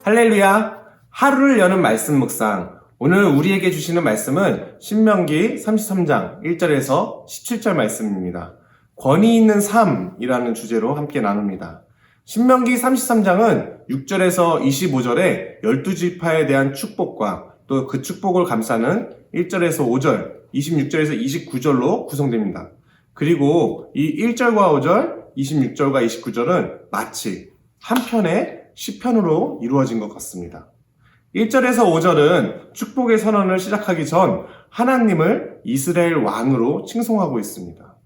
할렐루야! 하루를 여는 말씀 묵상. 오늘 우리에게 주시는 말씀은 신명기 33장 1절에서 17절 말씀입니다. 권위 있는 삶이라는 주제로 함께 나눕니다. 신명기 33장은 6절에서 25절에 12지파에 대한 축복과 또 그 축복을 감싸는 1절에서 5절, 26절에서 29절로 구성됩니다. 그리고 이 1절과 5절, 26절과 29절은 마치 한 편의 시편으로 이루어진 것 같습니다. 1절에서 5절은 축복의 선언을 시작하기 전 하나님을 이스라엘 왕으로 칭송하고 있습니다.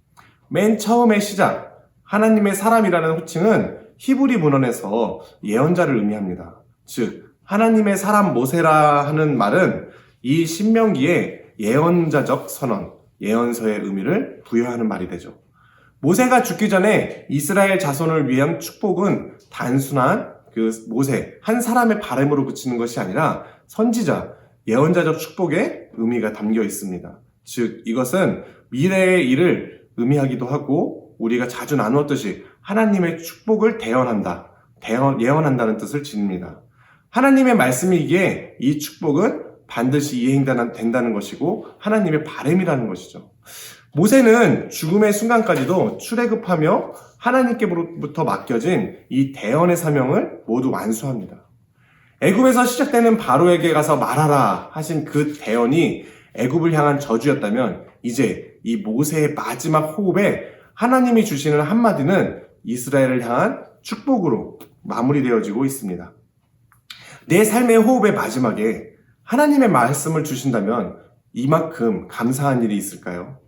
맨 처음의 시작, 하나님의 사람이라는 호칭은 히브리 문헌에서 예언자를 의미합니다. 즉, 하나님의 사람 모세라 하는 말은 이 신명기의 예언자적 선언, 예언서의 의미를 부여하는 말이 되죠. 모세가 죽기 전에 이스라엘 자손을 위한 축복은 단순한 모세, 한 사람의 바람으로 그치는 것이 아니라 선지자, 예언자적 축복의 의미가 담겨 있습니다. 즉, 이것은 미래의 일을 의미하기도 하고 우리가 자주 나누었듯이 하나님의 축복을 예언한다는 뜻을 지닙니다. 하나님의 말씀이기에 이 축복은 반드시 이행된다는 것이고 하나님의 바람이라는 것이죠. 모세는 죽음의 순간까지도 출애굽하며 하나님께로부터 맡겨진 이 대언의 사명을 모두 완수합니다. 애굽에서 시작되는 바로에게 가서 말하라 하신 그 대언이 애굽을 향한 저주였다면 이제 이 모세의 마지막 호흡에 하나님이 주시는 한마디는 이스라엘을 향한 축복으로 마무리되어지고 있습니다. 내 삶의 호흡의 마지막에 하나님의 말씀을 주신다면 이만큼 감사한 일이 있을까요?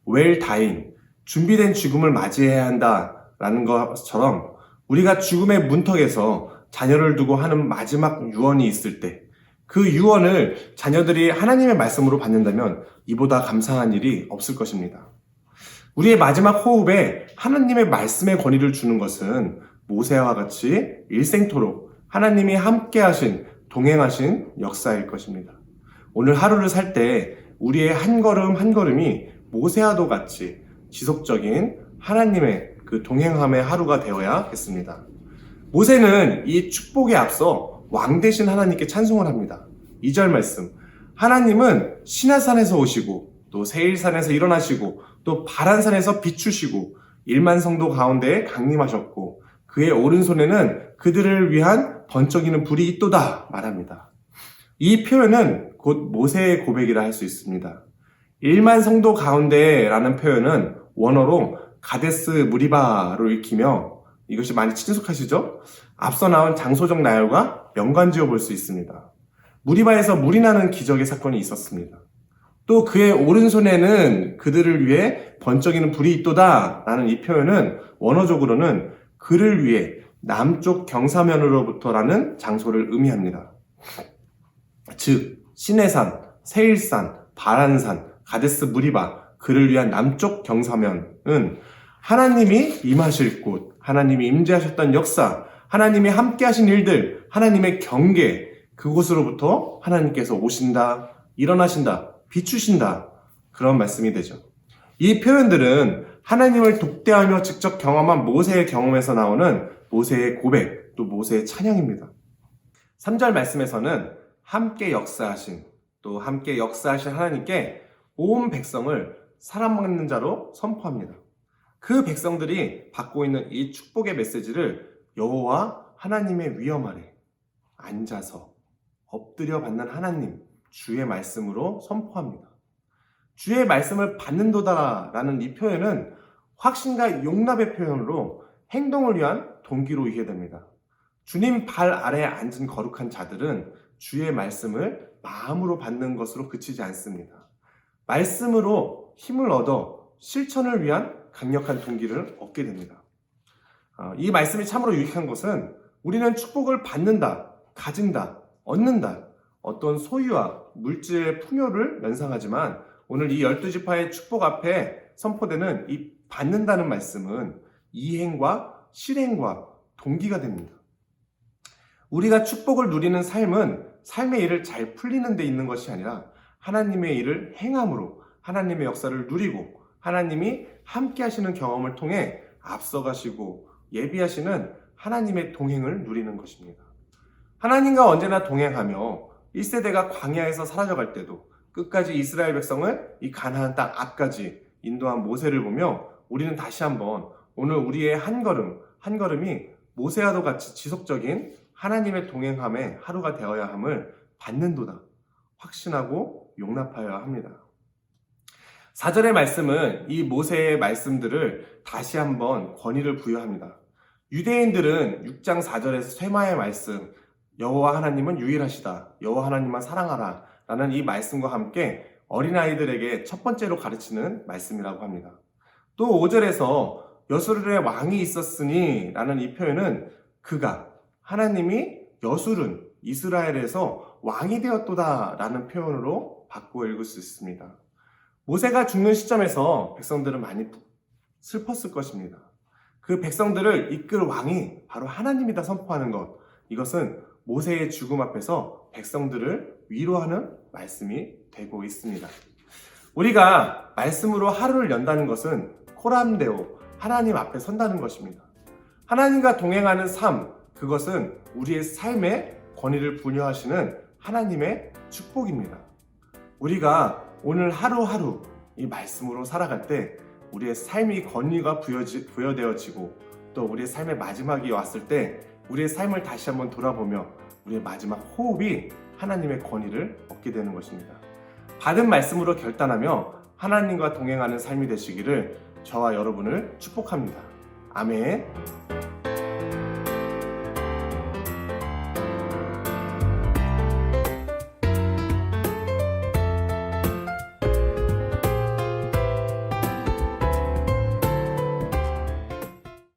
well dying, 준비된 죽음을 맞이해야 한다라는 것처럼 우리가 죽음의 문턱에서 자녀를 두고 하는 마지막 유언이 있을 때 그 유언을 자녀들이 하나님의 말씀으로 받는다면 이보다 감사한 일이 없을 것입니다. 우리의 마지막 호흡에 하나님의 말씀의 권위를 주는 것은 모세와 같이 일생토록 하나님이 함께 하신, 동행하신 역사일 것입니다. 오늘 하루를 살 때 우리의 한 걸음 한 걸음이 모세와도 같이 지속적인 하나님의 그 동행함의 하루가 되어야겠습니다. 모세는 이 축복에 앞서 왕 되신 하나님께 찬송을 합니다. 2절 말씀, 하나님은 시나산에서 오시고 또 세일산에서 일어나시고 또 바란산에서 비추시고 1만 성도 가운데 강림하셨고 그의 오른손에는 그들을 위한 번쩍이는 불이 있도다 말합니다. 이 표현은 곧 모세의 고백이라 할 수 있습니다. 1만 성도 가운데라는 표현은 원어로 가데스 무리바로 읽히며 이것이 많이 친숙하시죠? 앞서 나온 장소적 나열과 연관지어 볼 수 있습니다. 무리바에서 물이 나는 기적의 사건이 있었습니다. 또 그의 오른손에는 그들을 위해 번쩍이는 불이 있도다 라는 이 표현은 원어적으로는 그를 위해 남쪽 경사면으로부터라는 장소를 의미합니다. 즉, 시내산, 세일산, 바란산, 가데스 무리바, 그를 위한 남쪽 경사면은 하나님이 임하실 곳, 하나님이 임재하셨던 역사, 하나님이 함께 하신 일들, 하나님의 경계, 그곳으로부터 하나님께서 오신다, 일어나신다, 비추신다, 그런 말씀이 되죠. 이 표현들은 하나님을 독대하며 직접 경험한 모세의 경험에서 나오는 모세의 고백, 또 모세의 찬양입니다. 3절 말씀에서는 함께 역사하신 하나님께 온 백성을 사랑받는 자로 선포합니다. 그 백성들이 받고 있는 이 축복의 메시지를 여호와 하나님의 위엄 아래 앉아서 엎드려 받는 하나님, 주의 말씀으로 선포합니다. 주의 말씀을 받는도다라는 이 표현은 확신과 용납의 표현으로 행동을 위한 동기로 이해됩니다. 주님 발 아래에 앉은 거룩한 자들은 주의 말씀을 마음으로 받는 것으로 그치지 않습니다. 말씀으로 힘을 얻어 실천을 위한 강력한 동기를 얻게 됩니다. 이 말씀이 참으로 유익한 것은 우리는 축복을 받는다, 가진다, 얻는다, 어떤 소유와 물질의 풍요를 연상하지만 오늘 이 12지파의 축복 앞에 선포되는 이 받는다는 말씀은 이행과 실행과 동기가 됩니다. 우리가 축복을 누리는 삶은 삶의 일을 잘 풀리는 데 있는 것이 아니라 하나님의 일을 행함으로 하나님의 역사를 누리고 하나님이 함께 하시는 경험을 통해 앞서가시고 예비하시는 하나님의 동행을 누리는 것입니다. 하나님과 언제나 동행하며 1세대가 광야에서 사라져갈 때도 끝까지 이스라엘 백성을 이 가나안 땅 앞까지 인도한 모세를 보며 우리는 다시 한번 오늘 우리의 한 걸음 한 걸음이 모세와도 같이 지속적인 하나님의 동행함의 하루가 되어야 함을 받는도다 확신하고 용납하여야 합니다. 4절의 말씀은 이 모세의 말씀들을 다시 한번 권위를 부여합니다. 유대인들은 6장 4절에서 쇠마의 말씀, 여호와 하나님은 유일하시다, 여호와 하나님만 사랑하라 라는 이 말씀과 함께 어린아이들에게 첫 번째로 가르치는 말씀이라고 합니다. 또 5절에서 여수르의 왕이 있었으니 라는 이 표현은 그가 하나님이 여수른 이스라엘에서 왕이 되었도다 라는 표현으로 바꾸어 읽을 수 있습니다. 모세가 죽는 시점에서 백성들은 많이 슬펐을 것입니다. 그 백성들을 이끌 왕이 바로 하나님이다 선포하는 것, 이것은 모세의 죽음 앞에서 백성들을 위로하는 말씀이 되고 있습니다. 우리가 말씀으로 하루를 연다는 것은 코람데오, 하나님 앞에 선다는 것입니다. 하나님과 동행하는 삶, 그것은 우리의 삶에 권위를 부여하시는 하나님의 축복입니다. 우리가 오늘 하루하루 이 말씀으로 살아갈 때 우리의 삶이 권위가 부여되어지고 또 우리의 삶의 마지막이 왔을 때 우리의 삶을 다시 한번 돌아보며 우리의 마지막 호흡이 하나님의 권위를 얻게 되는 것입니다. 받은 말씀으로 결단하며 하나님과 동행하는 삶이 되시기를 저와 여러분을 축복합니다. 아멘.